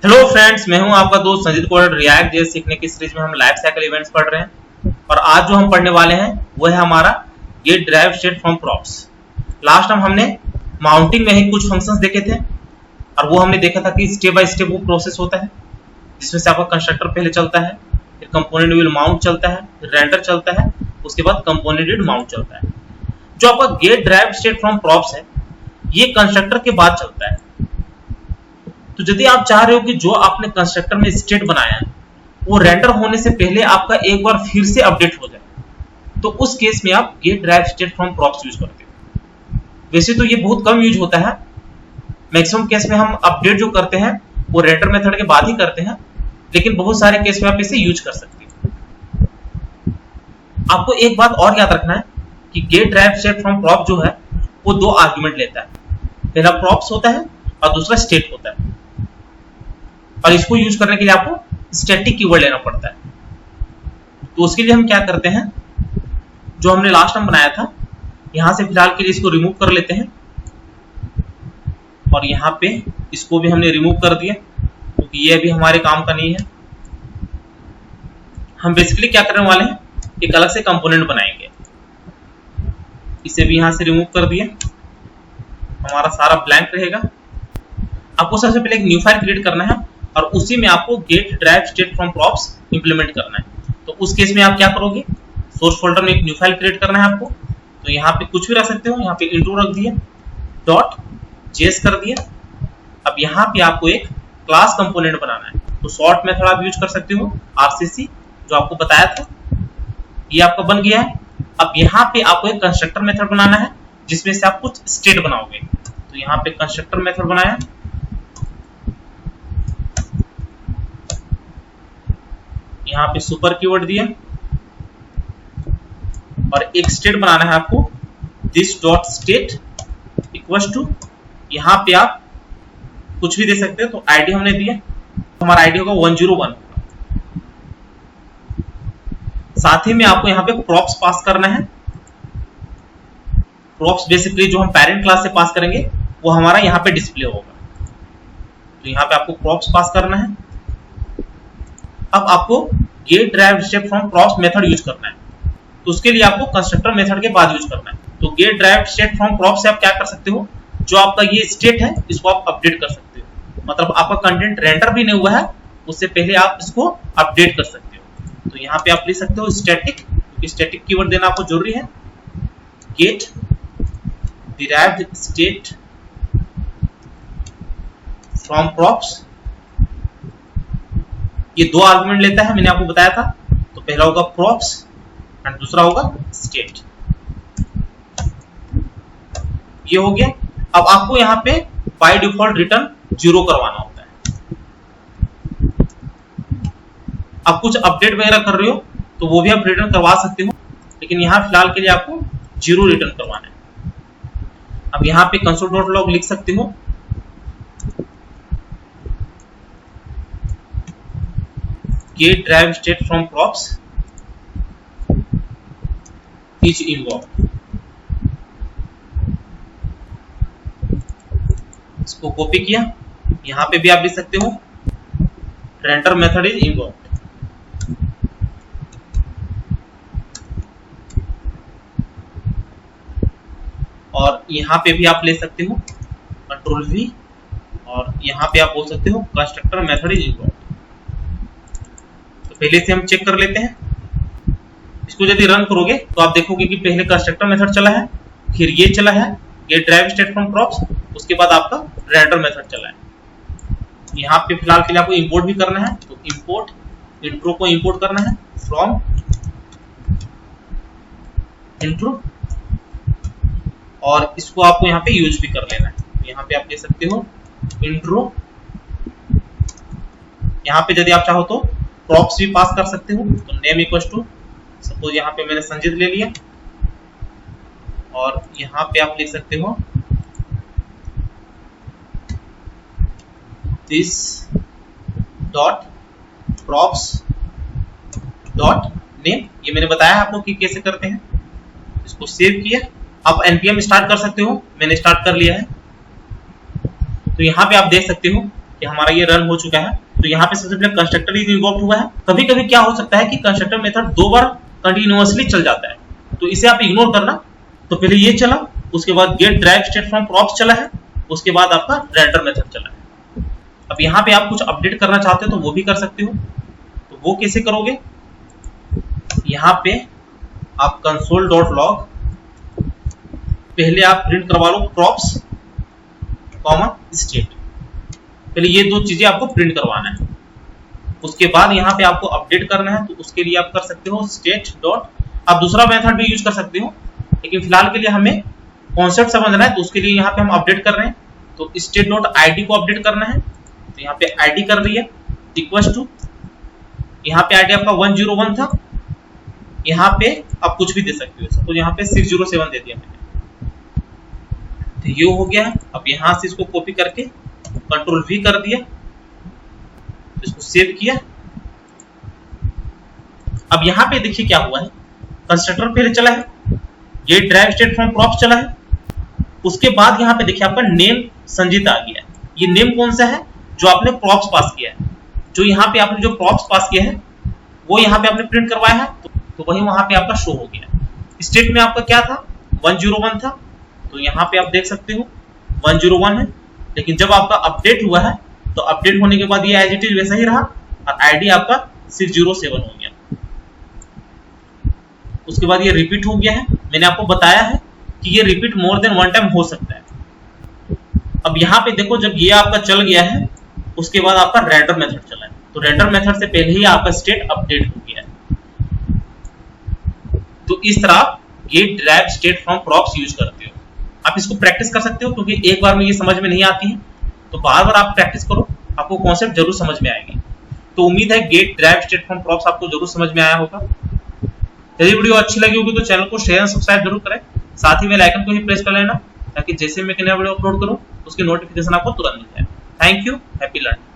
Hello friends, मैं हूं आपका दोस्त संजीत कोडर। रिएक्ट जेएस सीखने की सीरीज में हम लाइफ साइकिल इवेंट्स पढ़ रहे हैं और आज जो हम पढ़ने वाले हैं वो है हमारा get drive state from props. Last time हमने माउंटिंग में ही कुछ फंक्शंस देखे थे और वो हमने देखा था कि स्टेप बाय स्टेप वो प्रोसेस होता है जिसमें से आपका कंस्ट्रक्टर पहले चलता है, फिर कंपोनेंट विल माउंट चलता है, फिर रेंडर चलता है, उसके बाद कंपोनेंट विल माउंट चलता है। जो आपका get drive state from props है ये कंस्ट्रक्टर के बाद चलता है। तो यदि आप चाह रहे हो कि जो आपने कंस्ट्रक्टर में स्टेट बनाया है वो रेंडर होने से पहले आपका एक बार फिर से अपडेट हो जाए, तो उस केस में आप get drive state from props use करते हो। वैसे तो ये बहुत कम यूज होता है, मैक्सिमम केस में हम अपडेट जो करते हैं वो रेंडर मेथड के बाद ही करते हैं, लेकिन बहुत सारे केस में आप इसे यूज कर सकते हो। आपको एक बात और याद रखना है कि get drive state from prop जो है वो दो आर्गुमेंट लेता है। पहला प्रॉप्स होता है और दूसरा स्टेट होता है, और इसको यूज करने के लिए आपको स्टैटिक कीवर्ड लेना पड़ता है। तो उसके लिए हम क्या करते हैं, जो हमने लास्ट टाइम बनाया था यहां से फिलहाल के लिए इसको रिमूव कर लेते हैं और यहाँ पे इसको भी हमने रिमूव कर दिया क्योंकि ये भी हमारे काम का नहीं है। हम बेसिकली क्या करने वाले हैं, एक अलग से कंपोनेंट बनाएंगे। इसे भी यहां से रिमूव कर दिया, हमारा सारा ब्लैंक रहेगा। आपको सबसे पहले एक न्यू फाइल क्रिएट करना है और उसी में आपको get drive state from props implement करना है। तो उस केस में आप क्या करोगे, सोर्स फोल्डर में एक न्यू फाइल क्रिएट करना है आपको। तो यहाँ पे कुछ भी रख सकते हो, यहाँ पे इंट्रो रख दिया, डॉट जेएस कर दिया। अब यहाँ पे आपको एक क्लास कंपोनेंट बनाना है, तो सॉर्ट मेथड आप यूज कर सकते हो, आरसीसी जो आपको बताया था, ये आपका बन गया है। अब यहाँ पे आपको एक कंस्ट्रक्टर मेथड बनाना है जिसमें से आप कुछ स्टेट बनाओगे। तो यहाँ पे कंस्ट्रक्टर मेथड बनाया, यहाँ पे सुपर कीवर्ड दिया और एक स्टेट बनाना है आपको, this dot state equals to, यहाँ पे आप कुछ भी दे सकते हो। तो आईडी हमने दिया, हमारा आईडी होगा 101। साथ ही में आपको यहाँ पे प्रॉप्स पास करना है। प्रॉप्स बेसिकली जो हम पेरेंट क्लास से पास करेंगे वो हमारा यहाँ पे डिस्प्ले होगा। तो यहाँ पे आपको प्रॉप्स पास करना है। अब आपको get drive state from props method use करना है, तो उसके लिए आपको कंस्ट्रक्टर मेथड के बाद यूज करना है। तो get drive state from props से आप क्या कर सकते हो, जो आपका ये स्टेट है इसको आप अपडेट कर सकते हो। मतलब आपका कंटेंट रेंडर भी नहीं हुआ है उससे पहले आप इसको अपडेट कर सकते हो। तो यहाँ पे आप लिख सकते हो स्टैटिक, क्योंकि स्टैटिक कीवर्ड देना आपको जरूरी है। Get derived state from props, ये दो आर्गुमेंट लेता है, मैंने आपको बताया था। तो पहला होगा प्रॉप्स एंड दूसरा होगा स्टेट। ये हो गया। अब आपको यहाँ पे बाय डिफॉल्ट रिटर्न 0 करवाना होता है। आप कुछ अपडेट वगैरह कर रहे हो तो वो भी आप रिटर्न करवा सकते हो, लेकिन यहाँ फिलहाल के लिए आपको 0 रिटर्न करवाना है। अब यहाँ पे console.log लिख सकते हो, get drive state from props is involve. इसको कॉपी किया, यहाँ पे भी आप लिख सकते हो रेंडर मेथड इज इन्वॉल्व। और यहाँ पे भी आप ले सकते हो कंट्रोल V और यहाँ पे आप बोल सकते हो कंस्ट्रक्टर मेथड इज इन्वॉल्व। तो पहले से हम चेक कर लेते हैं। इसको यदि रन करोगे तो आप देखोगे कि पहले कंस्ट्रक्टर मेथड चला है, फिर ये चला है get drive state from props, उसके बाद आपका रेंडर मेथड चला है। यहाँ पे फिलहाल के लिए आपको इंपोर्ट भी करना है, तो इंपोर्ट इंट्रो को इंपोर्ट करना है फ्रॉम इंट्रो, और इसको आपको यहाँ पे यूज भी कर लेना है। यहाँ पे आप ले सकते हो इंट्रो, यहाँ पे यदि आप चाहो तो प्रॉप्स भी पास कर सकते हो। तो नेम इक्वल टू, सपोज यहाँ पे मैंने संजीत ले लिया और यहाँ पे आप लिख सकते हो this dot props dot name. ये मैंने बताया आपको कि कैसे करते हैं। इसको सेव किया, आप npm स्टार्ट कर सकते हो, मैंने स्टार्ट कर लिया है। तो यहाँ पे आप देख सकते हो कि हमारा ये रन हो चुका है। तो यहाँ पे सबसे पहले कंस्ट्रक्टर ही इन्वोक्ड हुआ है। कभी कभी क्या हो सकता है कि कंस्ट्रक्टर मेथड 2 बार कंटिन्यूअसली चल जाता है, तो इसे आप इग्नोर करना। तो पहले ये चला, उसके बाद get drive state from props चला है, उसके बाद आपका रेंडर मेथड चला है। अब यहाँ पे आप कुछ अपडेट करना चाहते हो तो वो भी कर सकते हो। तो वो कैसे करोगे, यहाँ पे आप console.log पहले आप प्रिंट करवा लो प्रॉप्स कॉमा स्टेट। पहले ये 2 चीजें आपको प्रिंट करवाना है। उसके बाद यहाँ पे आपको अपडेट करना है, तो उसके लिए आप कर सकते हो स्टेट डॉट, आप दूसरा मेथड भी यूज कर सकते हो, लेकिन फिलहाल के लिए हमें कॉन्सेप्ट समझना है। तो उसके लिए यहाँ पे हम अपडेट कर रहे हैं, तो स्टेट डॉट आईडी को अपडेट करना है। तो यहाँ पे आईडी कर दिया इक्वल टू, यहाँ पे आईडी आपका 101 था, यहाँ पे आप कुछ भी दे सकते हो। सपोज यहाँ पे 607 दे दिया मैंने, तो ये हो गया है। अब यहाँ से इसको कॉपी करके कंट्रोल V कर दिया, इसको सेव किया। अब यहाँ पे देखिए क्या हुआ है, कंस्ट्रक्टर पहले चला है, ये ड्राइव स्टेट फ्रॉम प्रॉप्स चला है, उसके बाद यहाँ पे देखिए आपका नेम संजीत आ गया है। ये नेम कौन सा है, जो आपने प्रॉप्स पास किया है। जो यहाँ पे आपने जो प्रॉप्स पास किया है वो यहाँ पे आपने प्रिंट करवाया है, तो वही वहां पे आपका शो हो गया। स्टेट में आपका क्या था, 101 था, तो यहाँ पे आप देख सकते हो 101 है। लेकिन जब आपका अपडेट हुआ है, तो अपडेट होने के बाद ये एज इट इज वैसा ही रहा और आईडी आपका 607 हो गया। उसके बाद ये रिपीट हो गया है। मैंने आपको बताया है कि ये रिपीट मोर देन 1 टाइम हो सकता है। अब यहाँ पे देखो, जब ये आपका चल गया है, उसके बाद आपका रेंडर मेथड चला है, तो रेंडर मेथड से पहले ही आपका स्टेट अपडेट हो गया है। तो इस तरह get drive state from props use करते हो। आप इसको प्रैक्टिस कर सकते हो, क्योंकि एक बार में ये समझ में नहीं आती है, तो बार बार आप प्रैक्टिस करो, आपको कॉन्सेप्ट जरूर समझ में आएगी। तो उम्मीद है get drive state from props आपको जरूर समझ में आया होगा। यदि वीडियो अच्छी लगी होगी तो चैनल को शेयर और सब्सक्राइब जरूर करें, साथ ही बेल आइकन को भी प्रेस कर लेना, ताकि जैसे मैं नया वीडियो अपलोड करूं उसकी नोटिफिकेशन आपको तुरंत मिल जाए। Thank you, happy learning.